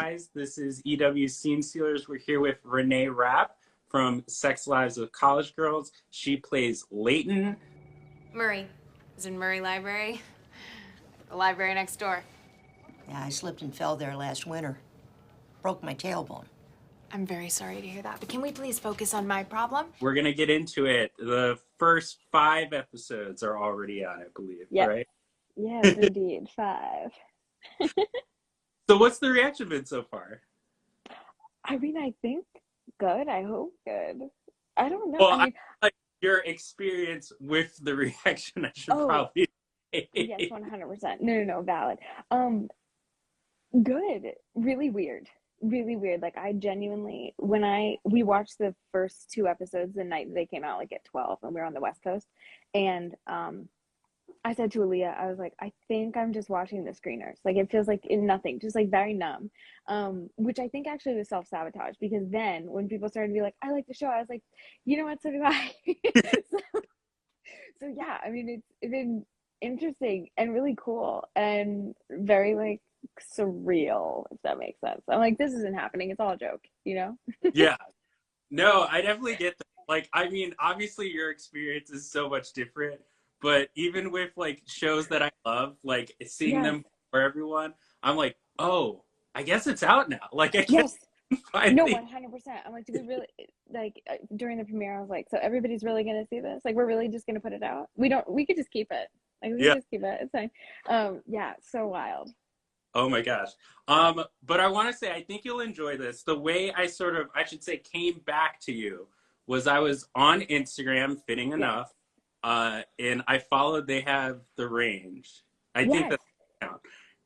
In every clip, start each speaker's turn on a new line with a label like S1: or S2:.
S1: guys. This is EW Scene Stealers. We're here with Renee Rapp from Sex Lives of College Girls. She plays Leighton.
S2: Murray. Is in Murray Library. The library next door.
S3: Yeah, I slipped and fell there last winter. Broke my tailbone.
S2: I'm very sorry to hear that, but can we please focus on my problem?
S1: We're going to get into it. The first 5 episodes are already on, I believe,
S4: yep.
S1: Right?
S4: Yes, indeed. 5.
S1: So what's the reaction been so far?
S4: I mean, I think good. I hope good. I don't know.
S1: Well,
S4: I mean,
S1: like your experience with the reaction, I should probably say.
S4: Yes, 100%. No, valid. Good. Really weird. Really weird. Like, I genuinely, we watched the first 2 episodes the night they came out, like at 12, and we were on the West Coast, and I said to Aaliyah, I was like, I think I'm just watching the screeners. Like, it feels like nothing, just like very numb, which I think actually was self-sabotage, because then when people started to be like, I like the show, I was like, you know what, so do I. so yeah, I mean, it's been interesting and really cool and very like surreal, if that makes sense. I'm like, this isn't happening. It's all a joke, you know?
S1: Yeah. No, I definitely get that. Like, I mean, obviously your experience is so much different, but even with like shows that I love, like seeing them for everyone, I'm like, oh, I guess it's out now. Like, I guess
S4: no, 100%. I'm like, do we really, like, during the premiere, I was like, so everybody's really gonna see this? Like, we're really just gonna put it out? We could just keep it. Like, we could just keep it. It's fine. Yeah, so wild.
S1: Oh my gosh. But I want to say, I think you'll enjoy this. The way I should say, came back to you was I was on Instagram, fitting enough, and I followed They Have the Range. I think that's the account.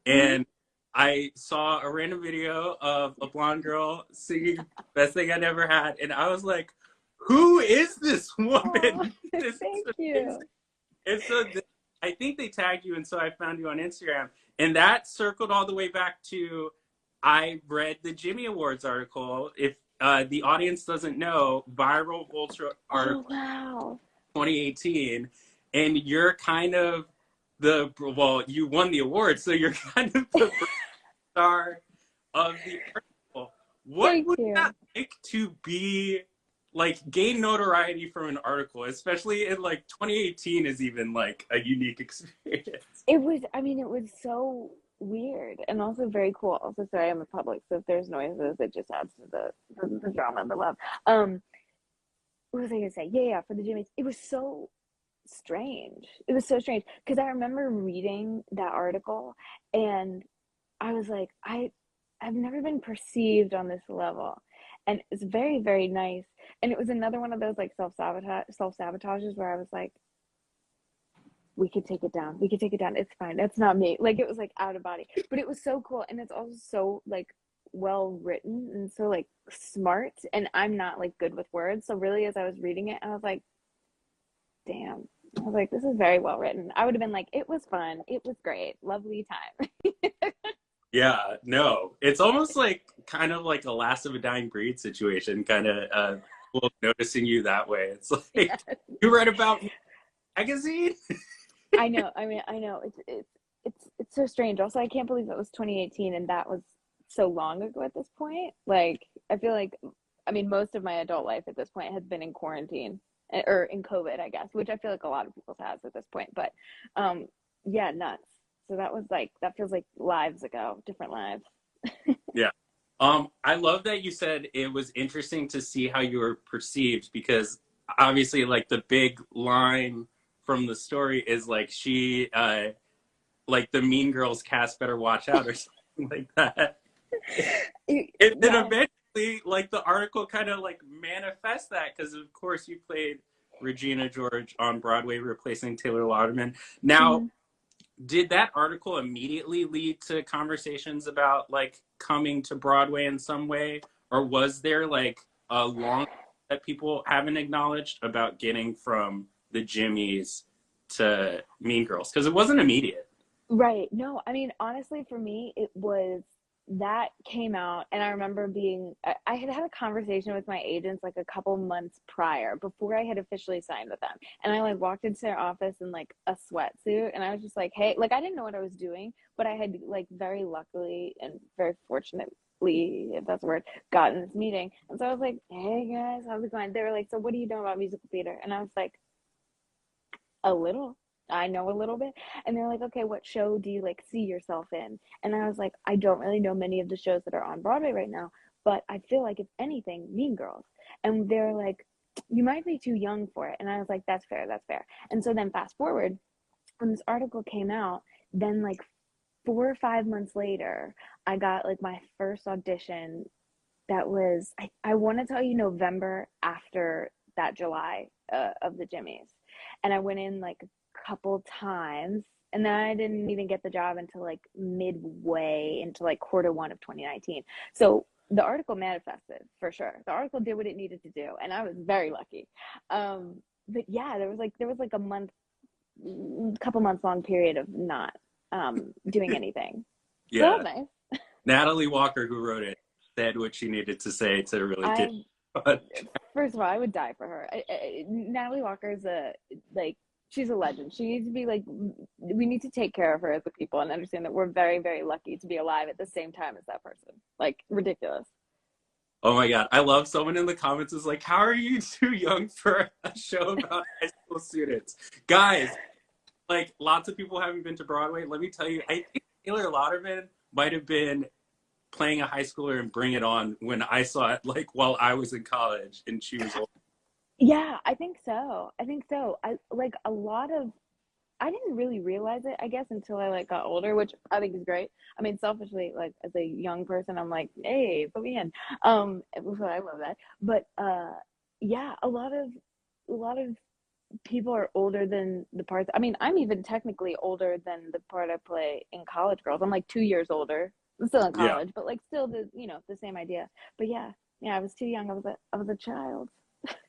S1: And I saw a random video of a blonde girl singing Best Thing I Never Had, and I was like, who is this woman?
S4: Thank you.
S1: And so I think they tagged you, and so I found you on Instagram. And that circled all the way back to, I read the Jimmy Awards article. If the audience doesn't know, viral Vulture article, 2018, and you're kind of you won the award, so you're kind of the star of the article. What would that like to be, like, gain notoriety from an article, especially in like 2018 is even like a unique experience?
S4: It was so weird and also very cool. Also, sorry, I'm in public, so if there's noises, it just adds to the drama and the love. What was I gonna say? Yeah, for the Jimmys. It was so strange. It was so strange because I remember reading that article and I was like, I've never been perceived on this level. And it's very, very nice. And it was another one of those like self-sabotages where I was like, we could take it down. We could take it down. It's fine. That's not me. Like, it was like out of body. But it was so cool. And it's also so like well written and so like smart. And I'm not like good with words. So really, as I was reading it, I was like, damn. I was like, this is very well written. I would have been like, it was fun. It was great. Lovely time.
S1: Yeah, no. It's almost like kind of like a last of a dying breed situation, kind of people noticing you that way. It's like, you read about magazine?
S4: I know. I mean, I know. It's so strange. Also, I can't believe it was 2018 and that was so long ago at this point. Like, I feel like, I mean, most of my adult life at this point has been in quarantine or in COVID, I guess, which I feel like a lot of people's has at this point. But yeah, nuts. So that was like, that feels like lives ago, different lives.
S1: Yeah. I love that you said it was interesting to see how you were perceived, because obviously like the big line from the story is like she, like the Mean Girls cast better watch out or something like that. And then eventually like the article kind of like manifests that, because of course you played Regina George on Broadway replacing Taylor Lauderman. Now, did that article immediately lead to conversations about like coming to Broadway in some way? Or was there like a long that people haven't acknowledged about getting from the Jimmys to Mean Girls? Because it wasn't immediate.
S4: Right. No, I mean, honestly, for me, it was that came out, and I remember I had had a conversation with my agents like a couple months prior, before I had officially signed with them. And I like walked into their office in like a sweatsuit, and I was just like, hey, like I didn't know what I was doing, but I had like very luckily and very fortunate if that's a word, got in this meeting. And so I was like, hey guys, how's it going? They were like, so what do you know about musical theater? And I was like, a little. I know a little bit. And they're like, okay, what show do you like see yourself in? And I was like, I don't really know many of the shows that are on Broadway right now, but I feel like if anything, Mean Girls. And they're like, you might be too young for it. And I was like, that's fair, that's fair. And so then fast forward, when this article came out, then like 4 or 5 months later, I got like my first audition. That was, I want to tell you, November after that July of the Jimmys. And I went in like a couple times, and then I didn't even get the job until like midway into like Q1 of 2019. So the article manifested for sure. The article did what it needed to do, and I was very lucky. But yeah, there was like a month, couple months long period of not doing anything. So that
S1: Yeah.
S4: was nice.
S1: Natalie Walker, who wrote it, said what she needed to say to really get.
S4: First of all, I would die for her. Natalie Walker's she's a legend. She needs to be like, we need to take care of her as a people and understand that we're very, very lucky to be alive at the same time as that person. Like, ridiculous.
S1: Oh my God. I love someone in the comments is like, how are you too young for a show about high school students? Guys, like lots of people haven't been to Broadway. Let me tell you, I think Taylor Lauderman might have been playing a high schooler in Bring It On when I saw it, like while I was in college and she was old.
S4: Yeah, I think so. I like a lot of, I didn't really realize it, I guess, until I like got older, which I think is great. I mean, selfishly, like as a young person, I'm like, hey, put me in. So I love that. But yeah, a lot of people are older than the parts. I mean, I'm even technically older than the part I play in College Girls. I'm like 2 years older. I'm still in
S1: Yeah.
S4: college, but like still the same idea. But yeah, I was too young. I was a child.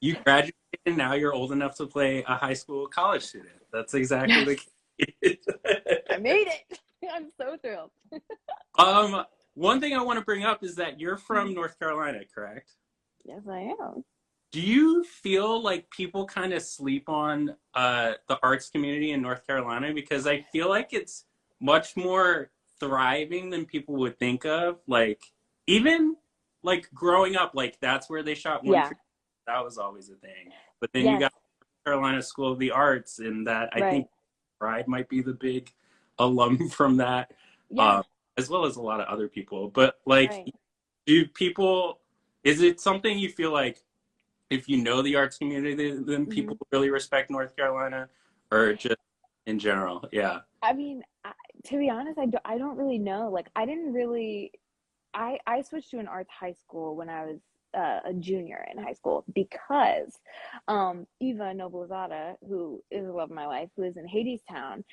S1: You graduated and now you're old enough to play a high school college student. That's exactly
S4: Yes,
S1: the case.
S4: I made it. I'm so thrilled.
S1: One thing I want to bring up is that you're from North Carolina, correct?
S4: Yes, I am.
S1: Do you feel like people kind of sleep on the arts community in North Carolina? Because I feel like it's much more thriving than people would think of. Like, even like growing up, like that's where they shot One
S4: Yeah.
S1: Tree. That was always a thing. But then you
S4: Yes.
S1: got Carolina School of the Arts, and that I
S4: Right.
S1: think Pride might be the big alum from that,
S4: Yeah.
S1: as well as a lot of other people. But like,
S4: Right.
S1: do people? Is it something you feel like? If you know the arts community, then
S4: Hmm.
S1: people really respect North Carolina, or just in general? Yeah.
S4: I mean, to be honest, I don't really know. Like, I didn't really. I switched to an arts high school when I was a junior in high school because Eva Noblezada, who is the love of my life, who is in Hadestown,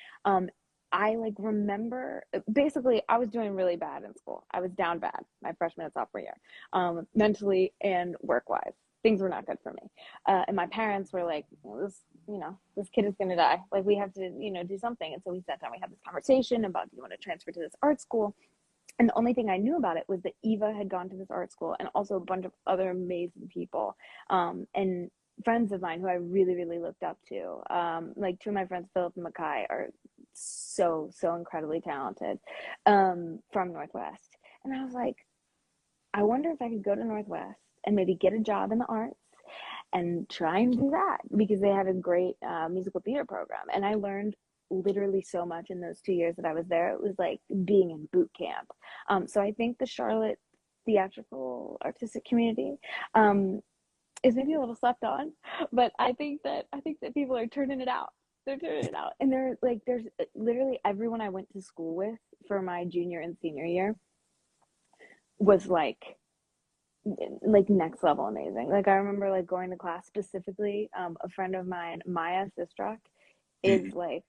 S4: I like remember basically I was doing really bad in school. I was down bad my freshman and sophomore year, mentally and work wise. Things were not good for me, and my parents were like, well, this kid is gonna die. Like we have to do something. And so we sat down. We had this conversation about, do you want to transfer to this art school? And the only thing I knew about it was that Eva had gone to this art school and also a bunch of other amazing people, and friends of mine who I really, really looked up to. Like two of my friends, Philip and Mackay, are so, so incredibly talented, from Northwest. And I was like, I wonder if I could go to Northwest and maybe get a job in the arts and try and do that, because they had a great musical theater program. And I learned literally so much in those 2 years that I was there. It was like being in boot camp. So I think the Charlotte theatrical artistic community is maybe a little slept on, but I think that people are turning it out. They're turning it out, and there's literally everyone I went to school with for my junior and senior year was like next level amazing. Like I remember like going to class specifically. A friend of mine, Maya Sistrock, is like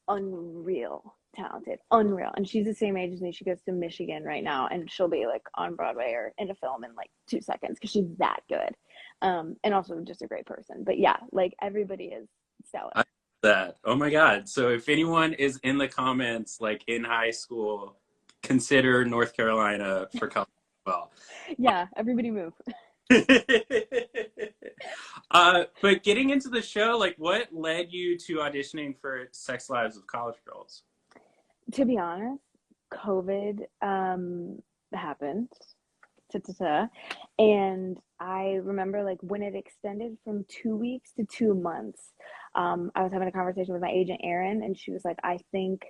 S4: unreal talented, unreal, and she's the same age as me. She goes to Michigan right now, and she'll be like on Broadway or in a film in like 2 seconds because she's that good, and also just a great person. But yeah, like everybody is stellar.
S1: I love that. Oh my God. So if anyone is in the comments, like in high school, consider North Carolina for college as well.
S4: Yeah, everybody move.
S1: But getting into the show, like what led you to auditioning for Sex Lives of College Girls?
S4: To be honest, COVID happened. Ta-ta-ta. And I remember like when it extended from 2 weeks to 2 months, I was having a conversation with my agent, Erin, and she was like, I think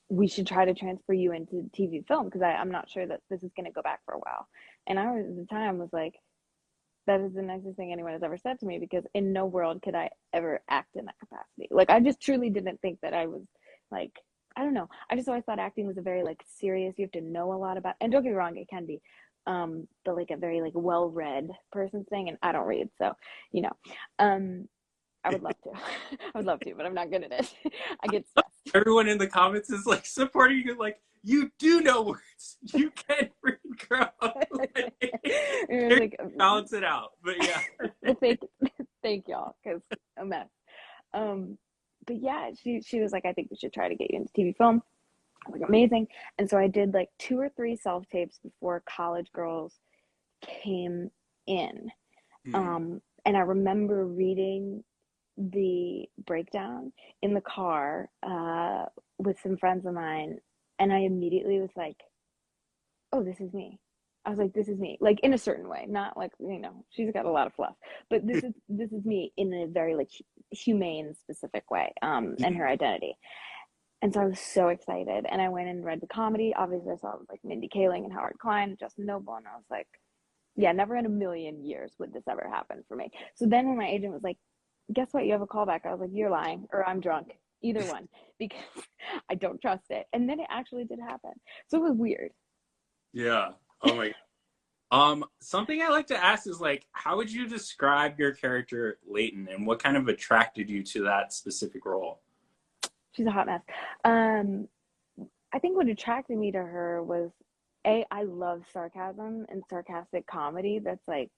S4: we should try to transfer you into TV film because I'm not sure that this is going to go back for a while. And I was at the time was like, that is the nicest thing anyone has ever said to me because in no world could I ever act in that capacity. Like I just truly didn't think that I was like, I don't know. I just always thought acting was a very like serious, you have to know a lot about, and don't get me wrong, it can be, but like a very like well-read person's thing. And I don't read. So, you know, I would love to, I would love to, but I'm not good at it. I get stressed.
S1: Everyone in the comments is like supporting you, like, you do know words. You can read, girl. Like, balance it out. But yeah.
S4: Well, thank y'all, because a mess. But yeah, she was like, I think we should try to get you into TV film. I was like, amazing. And so I did like 2 or 3 self-tapes before College Girls came in. And I remember reading the breakdown in the car with some friends of mine, and I immediately was like, oh, this is me. I was like, this is me, like in a certain way, not like, you know, she's got a lot of fluff, but this is me in a very like humane, specific way, and her identity. And so I was so excited, and I went and read the comedy. Obviously, I saw like Mindy Kaling and Howard Klein and Justin Noble, and I was like, yeah, never in a million years would this ever happen for me. So then when my agent was like, guess what, you have a callback, I was like, you're lying, or I'm drunk, either one, because I don't trust it. And then it actually did happen. So it was weird.
S1: Yeah. Oh my God. Something I like to ask is like, how would you describe your character Leighton, and what kind of attracted you to that specific role?
S4: She's a hot mess. I think what attracted me to her was, I love sarcasm and sarcastic comedy. That's like,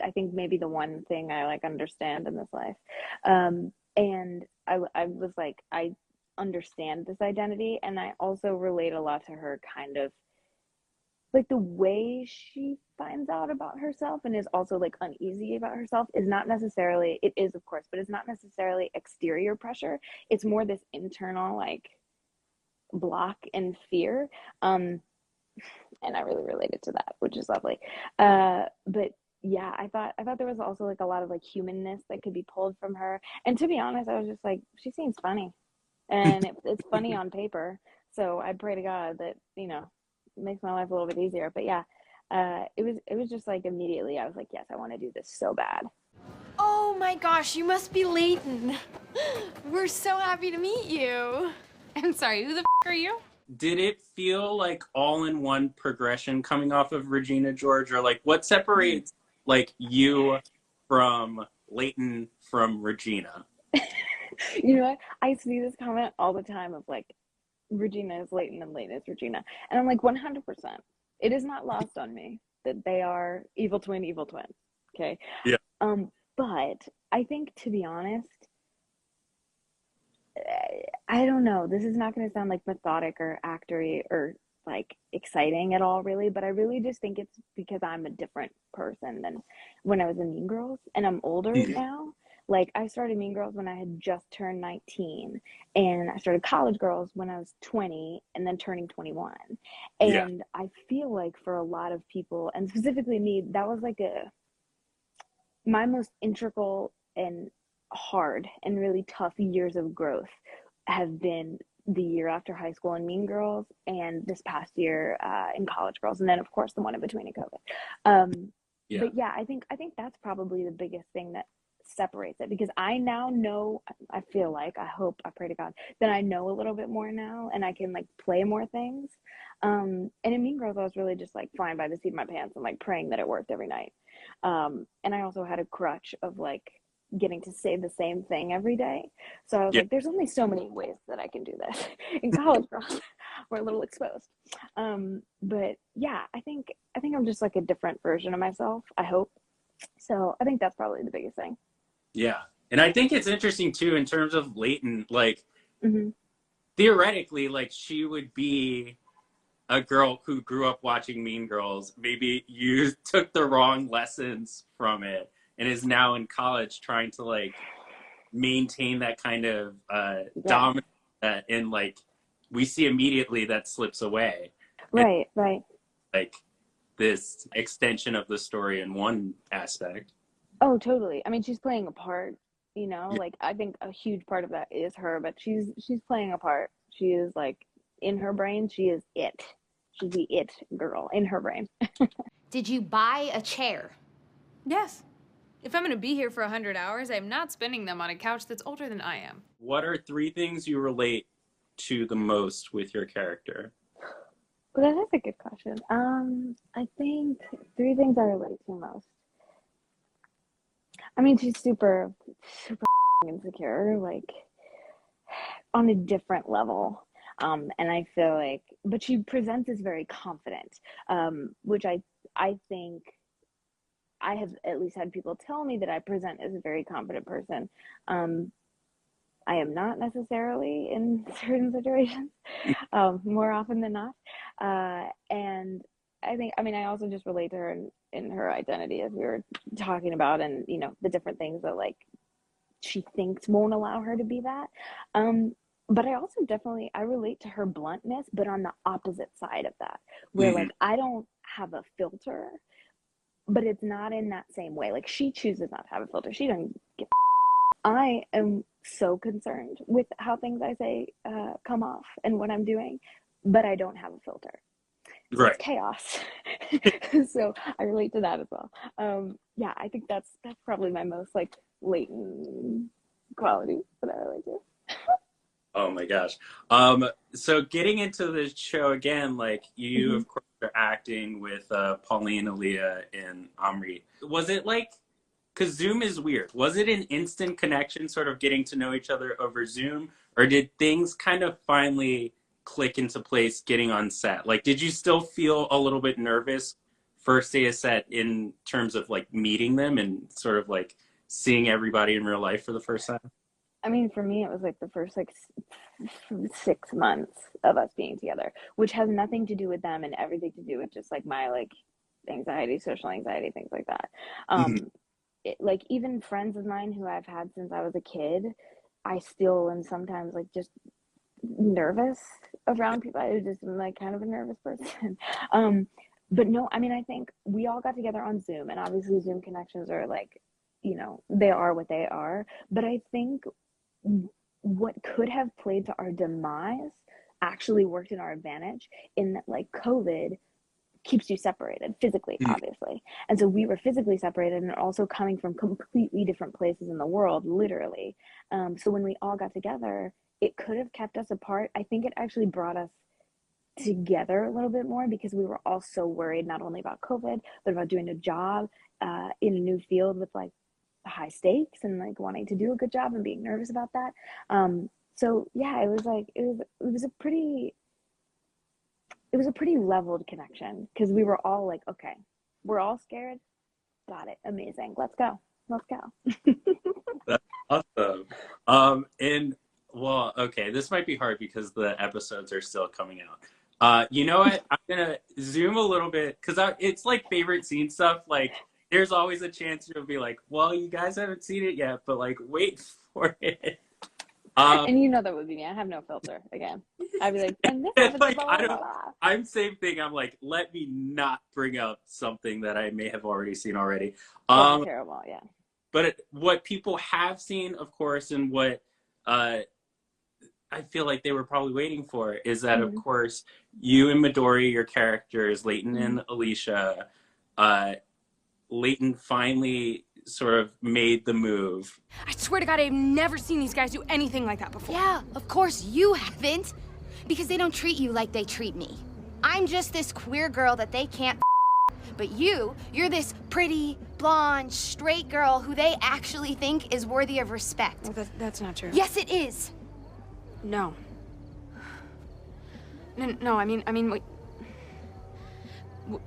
S4: I think maybe the one thing I like understand in this life. And I was like, I understand this identity, and I also relate a lot to her kind of like the way she finds out about herself and is also like uneasy about herself is not necessarily, it is of course, but it's not necessarily exterior pressure. It's more this internal like block and fear. And I really related to that, which is lovely. But yeah, I thought there was also like a lot of like humanness that could be pulled from her. And to be honest, I was just like, she seems funny, and it's funny on paper. So I pray to God that, you know, it makes my life a little bit easier. But yeah, it was just like immediately I was like, yes, I want to do this so bad.
S2: Oh my gosh, you must be Leighton. We're so happy to meet you. I'm sorry, who the f are you?
S1: Did it feel like all in one progression coming off of Regina George, or like what separates like you from Leighton from Regina?
S4: You know what? I see this comment all the time of like, Regina is Leighton and Leighton is Regina. And I'm like, 100%. It is not lost on me that they are evil twin. Okay.
S1: Yeah.
S4: But I think, to be honest, I don't know. This is not going to sound like methodic or actory or like exciting at all, really. But I really just think it's because I'm a different person than when I was in Mean Girls, and I'm older now. Like, I started Mean Girls when I had just turned 19, and I started College Girls when I was 20 and then turning 21. And I feel like for a lot of people, and specifically me, that was like my most integral and hard and really tough years of growth have been the year after high school in Mean Girls, and this past year in College Girls, and then of course the one in between in COVID. But yeah, I think that's probably the biggest thing that separates it, because I now know, I feel like, I hope, I pray to God that I know a little bit more now, and I can like play more things. And in Mean Girls, I was really just like flying by the seat of my pants and like praying that it worked every night. And I also had a crutch of like getting to say the same thing every day. So I was like, there's only so many ways that I can do this. In College Girls, we're a little exposed. But yeah, I think I'm just like a different version of myself, I hope. So I think that's probably the biggest thing.
S1: Yeah. And I think it's interesting too, in terms of Leighton, like theoretically, like she would be a girl who grew up watching Mean Girls. Maybe you took the wrong lessons from it and is now in college trying to like maintain that kind of dominance, and like we see immediately that slips away.
S4: Right.
S1: like this extension of the story in one aspect.
S4: Oh, totally. I mean, she's playing a part,
S1: Yeah.
S4: like I think a huge part of that is her, but she's playing a part. She is like in her brain, she is it. She's the it girl in her brain.
S2: Did you buy a chair?
S5: Yes. If I'm gonna be here for 100 hours, I'm not spending them on a couch that's older than I am.
S1: What are three things you relate to the most with your character?
S4: Well, that's a good question. I think three things I relate to most. I mean, she's super, super insecure, like on a different level. And I feel like, but she presents as very confident, which I think I have at least had people tell me that I present as a very confident person. I am not necessarily in certain situations, more often than not. And I think, I mean, I also just relate to her in her identity, as we were talking about, and, the different things that like she thinks won't allow her to be that. But I also definitely, I relate to her bluntness, but on the opposite side of that, where like I don't have a filter, but it's not in that same way. Like she chooses not to have a filter. She doesn't get. I am so concerned with how things I say come off and what I'm doing, but I don't have a filter. So
S1: Right.
S4: it's chaos. So I relate to that as well. Yeah, I think that's probably my most like latent quality that I relate to.
S1: Oh my gosh. So getting into the show again, like you of course are acting with Pauline, Aaliyah, and Omri. Was it like, because Zoom is weird, was it an instant connection, sort of getting to know each other over Zoom, or did things kind of finally click into place getting on set? Like, did you still feel a little bit nervous first day of set in terms of like meeting them and sort of like seeing everybody in real life for the first time?
S4: I mean, for me, it was like the first like 6 months of us being together, which has nothing to do with them and everything to do with just like my like anxiety, social anxiety, things like that. Like even friends of mine who I've had since I was a kid, I still am sometimes like just nervous around people. I just am like kind of a nervous person. But no, I mean, I think we all got together on Zoom, and obviously Zoom connections are like, they are what they are. But I think what could have played to our demise actually worked in our advantage, in that like COVID keeps you separated physically, obviously. And so we were physically separated and also coming from completely different places in the world, literally. So when we all got together, it could have kept us apart. I think it actually brought us together a little bit more, because we were all so worried, not only about COVID, but about doing a job in a new field with like high stakes and like wanting to do a good job and being nervous about that. So yeah, it was like, it was a pretty leveled connection, because we were all like, okay, we're all scared. Got it. Amazing. Let's go.
S1: That's awesome. And well, okay, this might be hard because the episodes are still coming out. You know what? I'm gonna zoom a little bit, because it's like favorite scene stuff. Like, there's always a chance you'll be like, well, you guys haven't seen it yet, but like, wait for it.
S4: And that would be me. I have no filter again. I'd be like, and this happens,
S1: like,
S4: blah, blah, blah, blah.
S1: I'm same thing. I'm like, let me not bring up something that I may have already seen already.
S4: Terrible, yeah.
S1: But what people have seen, of course, and what I feel like they were probably waiting for, is that, of course, you and Midori, your characters, Leighton and Ellesha, Leighton finally sort of made the move.
S5: I swear to God, I've never seen these guys do anything like that before.
S2: Yeah, of course you haven't. Because they don't treat you like they treat me. I'm just this queer girl that they can't but you're this pretty, blonde, straight girl who they actually think is worthy of respect.
S5: Well, that's not true.
S2: Yes, it is.
S5: No. No, I mean,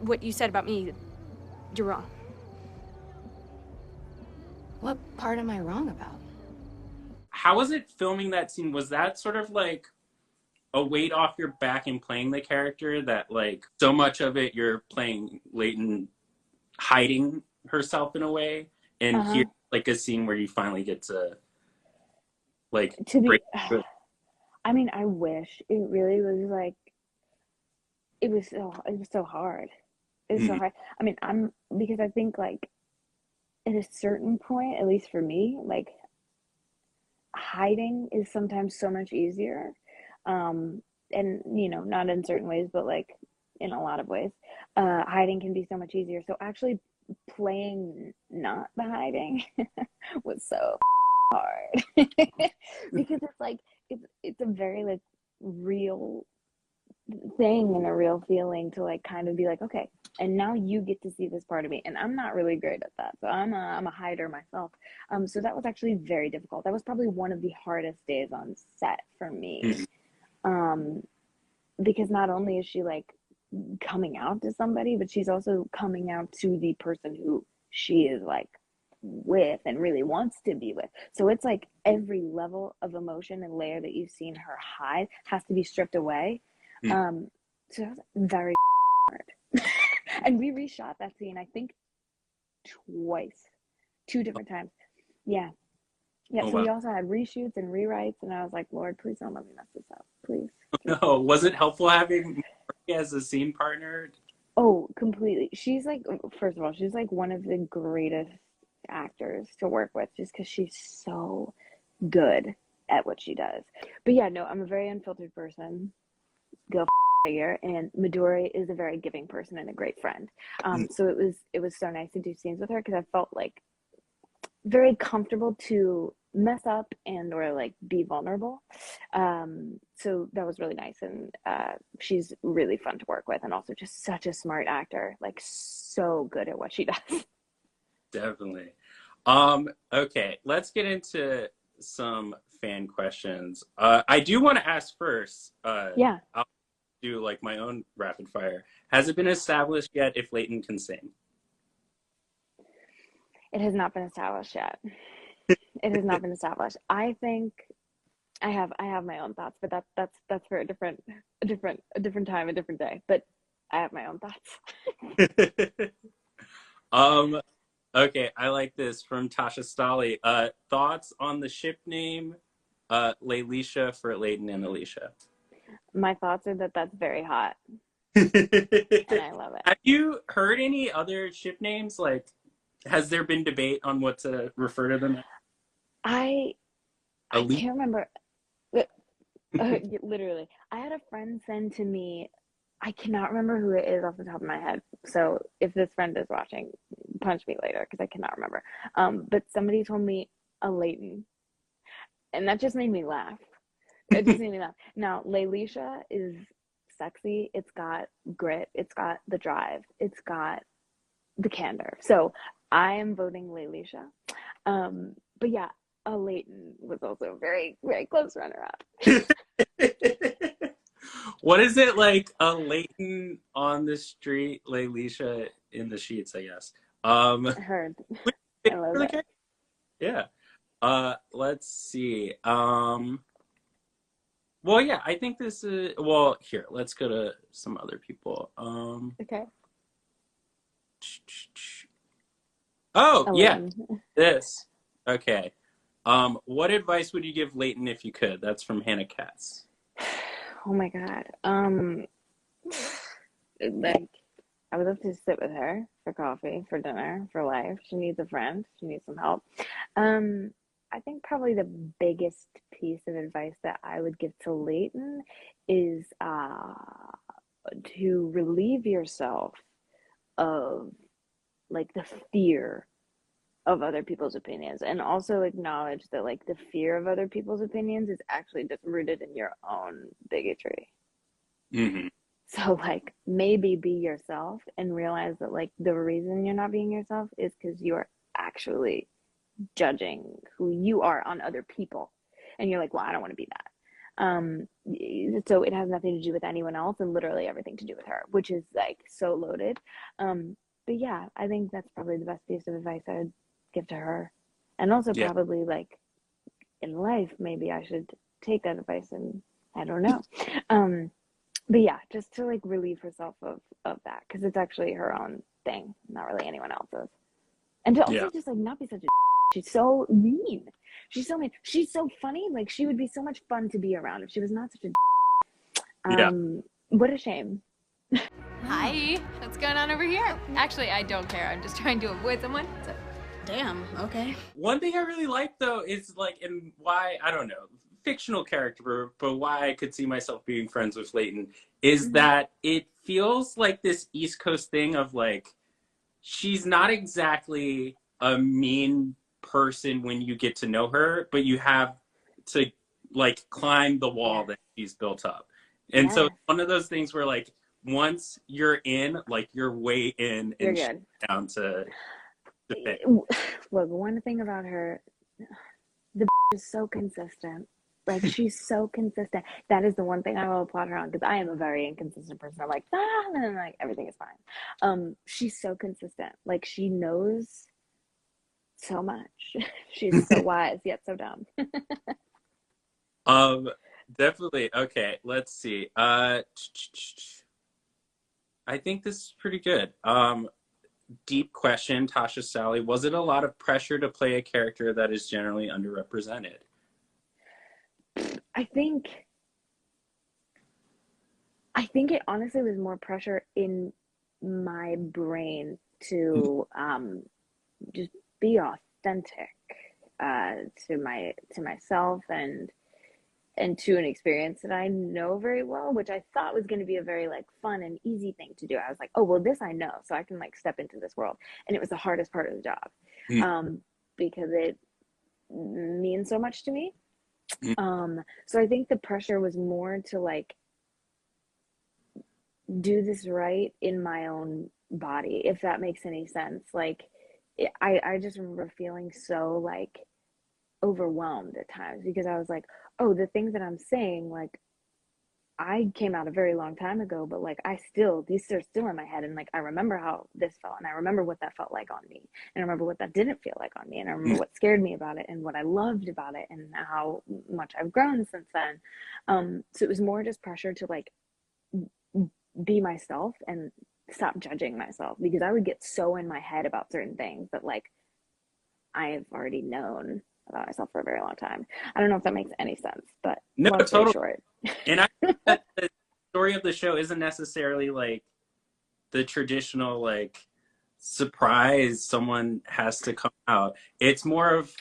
S5: what you said about me, you're wrong.
S2: What part am I wrong about?
S1: How was it filming that scene? Was that sort of like a weight off your back in playing the character, that like so much of it you're playing Leighton hiding herself in a way, and here like a scene where you finally get to like
S4: I mean, I wish it really was like it was so hard. It was so hard. I mean, because I think like at a certain point, at least for me, like hiding is sometimes so much easier. And not in certain ways, but like in a lot of ways, hiding can be so much easier. So actually playing not the hiding was so hard because it's like it's a very like real thing and a real feeling to like kind of be like, okay, and now you get to see this part of me, and I'm not really great at that, so I'm a hider myself. So that was actually very difficult. That was probably one of the hardest days on set for me, because not only is she like coming out to somebody, but she's also coming out to the person who she is like with and really wants to be with. So it's like every level of emotion and layer that you've seen her hide has to be stripped away. So that was very hard. And we reshot that scene, I think twice, 2 different times. Yeah.
S1: Oh,
S4: So
S1: wow.
S4: we also had reshoots and rewrites, and I was like, Lord, please don't let me mess this up, please.
S1: No, was it helpful having Murphy as a scene partner?
S4: Oh, completely. She's like, first of all, she's like one of the greatest actors to work with, just because she's so good at what she does. But yeah, no, I'm a very unfiltered person. Go figure. And Midori is a very giving person and a great friend. So it was so nice to do scenes with her, because I felt like very comfortable to mess up and or like be vulnerable. So that was really nice, and she's really fun to work with, and also just such a smart actor, like so good at what she does.
S1: Definitely. Okay, let's get into some fan questions. I do want to ask first.
S4: Yeah.
S1: I'll do like my own rapid fire. Has it been established yet if Leighton can sing?
S4: It has not been established yet. It has not been established. I think I have my own thoughts, but that's for a different time, a different day. But I have my own thoughts.
S1: Okay, I like this from Tasha Sally. Thoughts on the ship name, Ellesha for Leighton and Ellesha?
S4: My thoughts are that that's very hot, and I love it.
S1: Have you heard any other ship names? Like, has there been debate on what to refer to them as?
S4: I
S1: Ellesha?
S4: can't remember. Literally, I had a friend send to me. I cannot remember who it is off the top of my head. So if this friend is watching, punch me later, because I cannot remember. But somebody told me a Leighton, and that just made me laugh. It just made me laugh. Now, Ellesha is sexy. It's got grit. It's got the drive. It's got the candor. So I am voting Ellesha. But yeah, a Leighton was also a very, very close runner-up.
S1: What is it like a Leighton on the street, Ellesha in the sheets, I guess.
S4: I heard. I love it.
S1: Yeah. Let's see. Well, yeah, I think this is, well, here, let's go to some other people.
S4: Okay.
S1: Oh, yeah,
S4: Leighton.
S1: this. Okay. What advice would you give Leighton if you could? That's from Hannah Katz.
S4: Oh my God. Like, I would love to sit with her for coffee, for dinner, for life. She needs a friend. She needs some help. I think probably the biggest piece of advice that I would give to Leighton is to relieve yourself of like the fear of other people's opinions, and also acknowledge that like the fear of other people's opinions is actually just rooted in your own bigotry.
S1: Mm-hmm.
S4: So like maybe be yourself and realize that like the reason you're not being yourself is because you are actually judging who you are on other people, and you're like, well, I don't want to be that. So it has nothing to do with anyone else and literally everything to do with her, which is like so loaded. But yeah, I think that's probably the best piece of advice I would give to her. And also probably like in life, maybe I should take that advice, and I don't know. But yeah, just to like relieve herself of that, because it's actually her own thing, not really anyone else's. And to also just like not be such a she's so mean. She's so mean. She's so funny. Like she would be so much fun to be around if she was not such a what a shame.
S5: Hi. What's going on over here? Actually, I don't care. I'm just trying to avoid someone. So.
S6: Damn, okay.
S1: One thing I really like though is like, and why, I don't know, fictional character, but why I could see myself being friends with Leighton is that it feels like this East Coast thing of like, she's not exactly a mean person when you get to know her, but you have to like climb the wall that she's built up. And so it's one of those things where like once you're in, like you're way in
S4: You're
S1: and
S4: good.
S1: down to fit.
S4: Look, one thing about her, the is so consistent. Like, she's so consistent. That is the one thing I will applaud her on, because I am a very inconsistent person. I'm like, and then like everything is fine. She's so consistent. Like, she knows so much. She's so wise yet so dumb.
S1: Definitely. Okay, let's see. I think this is pretty good. Deep question, Tasha Sally. Was it a lot of pressure to play a character that is generally underrepresented?
S4: I think it honestly was more pressure in my brain to just be authentic to myself and to an experience that I know very well, which I thought was going to be a very like fun and easy thing to do. I was like, oh, well, this I know, so I can like step into this world. And it was the hardest part of the job because it means so much to me. So I think the pressure was more to like do this right in my own body, if that makes any sense. Like, I just remember feeling so like overwhelmed at times, because I was like, oh, the things that I'm saying, like, I came out a very long time ago, but like these are still in my head, and like I remember how this felt, and I remember what that felt like on me, and I remember what that didn't feel like on me, and I remember what scared me about it and what I loved about it and how much I've grown since then. So it was more just pressure to like be myself and stop judging myself, because I would get so in my head about certain things that like I have already known about myself for a very long time. I don't know if that makes any sense, but
S1: No,
S4: long story
S1: totally.
S4: short.
S1: And I think that the story of the show isn't necessarily like the traditional like surprise someone has to come out. It's more of,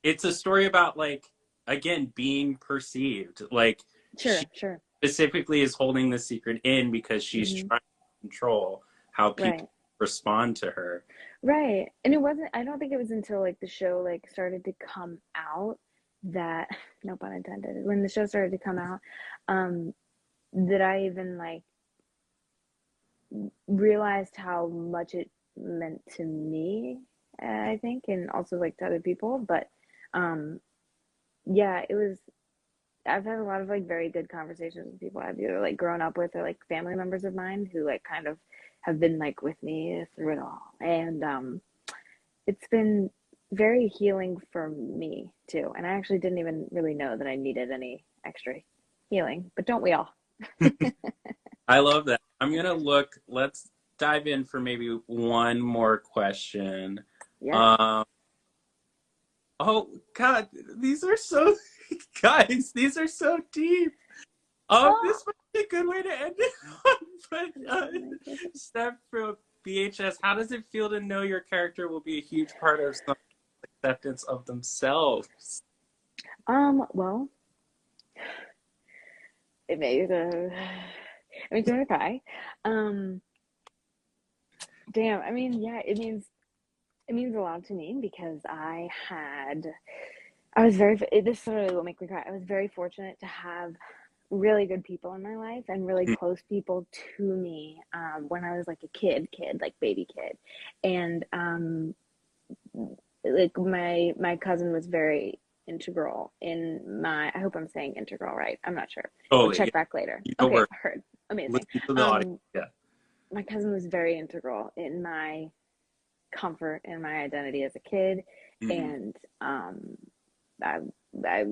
S1: it's a story about like, again, being perceived. Like she
S4: Sure.
S1: specifically is holding the secret in because she's trying to control how people respond to her.
S4: Right. And I don't think it was until like the show like started to come out that, no pun intended, when the show started to come out, that I even like realized how much it meant to me, I think, and also like to other people. But yeah, I've had a lot of like very good conversations with people I've either like grown up with or like family members of mine who like kind of have been like with me through it all. And it's been very healing for me too. And I actually didn't even really know that I needed any extra healing, but don't we all?
S1: I love that. I'm going to look, let's dive in for maybe one more question.
S4: Yeah.
S1: Oh God, these are so, guys, these are so deep. This might be a good way to end it on, but Steph from BHS, how does it feel to know your character will be a huge part of some acceptance of themselves?
S4: Well, it makes me want to cry. Damn, I mean, yeah, it means a lot to me, because this really will make me cry. I was very fortunate to have really good people in my life and really close people to me when I was like a kid, like baby kid. And like my cousin was very integral in my, I hope I'm saying integral right. I'm not sure.
S1: Totally,
S4: We'll check back later.
S1: Okay,
S4: heard. Amazing.
S1: Listen to the audience. Yeah.
S4: My cousin was very integral in my comfort and my identity as a kid. And I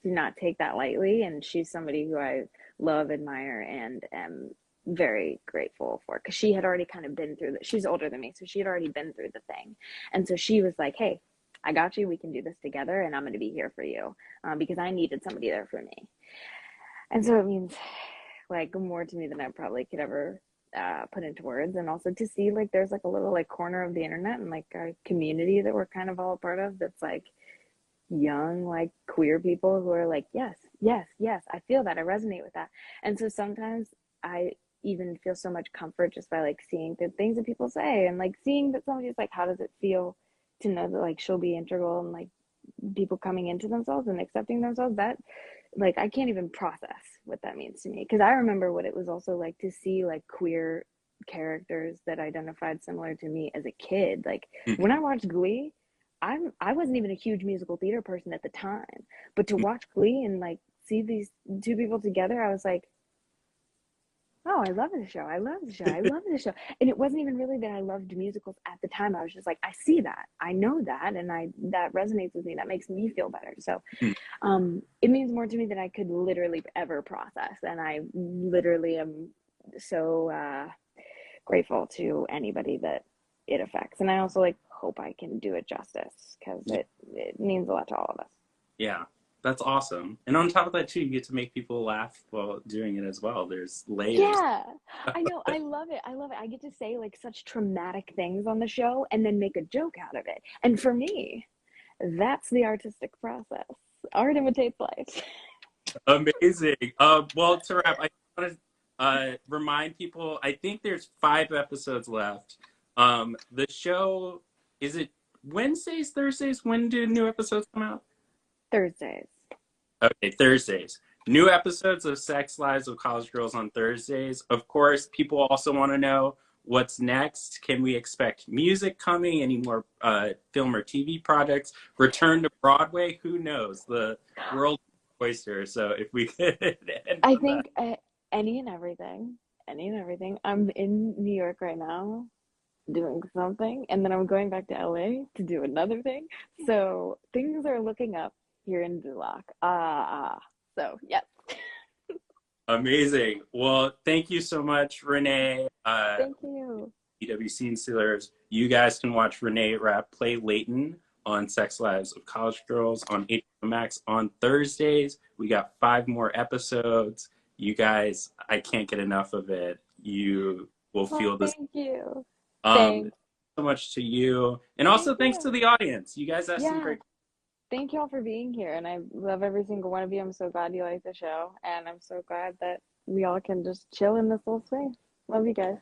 S4: do not take that lightly, and she's somebody who I love, admire, and am very grateful for, because she had already kind of been through that. She's older than me, so she had already been through the thing, and so she was like, hey, I got you, we can do this together, and I'm going to be here for you, because I needed somebody there for me. And so it means like more to me than I probably could ever put into words, and also to see like there's like a little like corner of the internet and like a community that we're kind of all a part of that's like young like queer people who are like, yes, yes, yes, I feel that, I resonate with that. And so sometimes I even feel so much comfort just by like seeing the things that people say, and like seeing that somebody's like, how does it feel to know that like she'll be integral, and like people coming into themselves and accepting themselves, that like I can't even process what that means to me, because I remember what it was also like to see like queer characters that identified similar to me as a kid. Like when I watched Glee, I wasn't even a huge musical theater person at the time, but to watch Glee and like see these two people together, I was like, oh, I love this show. I love the show. I love this show. And it wasn't even really that I loved musicals at the time. I was just like, I see that. I know that. And that resonates with me. That makes me feel better. So it means more to me than I could literally ever process. And I literally am so grateful to anybody that it affects. And I also like hope I can do it justice, because it means a lot to all of us.
S1: Yeah. That's awesome. And on top of that, too, you get to make people laugh while doing it as well. There's layers.
S4: Yeah, I know. I love it. I love it. I get to say like such traumatic things on the show and then make a joke out of it. And for me, that's the artistic process. Art imitates life.
S1: Amazing. Well, to wrap, I want to remind people, I think there's 5 episodes left. The show, is it Wednesdays, Thursdays? When do new episodes come out?
S4: Thursdays.
S1: Okay, Thursdays. New episodes of Sex Lives of College Girls on Thursdays. Of course, people also want to know what's next. Can we expect music coming? Any more film or TV projects? Return to Broadway? Who knows? The world oyster. So if we could end
S4: I
S1: on
S4: think any and everything. Any and everything. I'm in New York right now doing something, and then I'm going back to LA to do another thing. So things are looking up here in Duloc. So yes.
S1: Amazing. Well, thank you so much, Renee.
S4: Thank you.
S1: EWC and Steelers. You guys can watch Renee Rapp play Playingeighton on Sex Lives of College Girls on HBO Max on Thursdays. We got 5 more episodes. You guys, I can't get enough of it. You will feel this.
S4: Thank you.
S1: Thanks so much to you. And also thanks to the audience. You guys asked some great.
S4: Thank you all for being here, and I love every single one of you. I'm so glad you like the show, and I'm so glad that we all can just chill in this little space. Love you guys.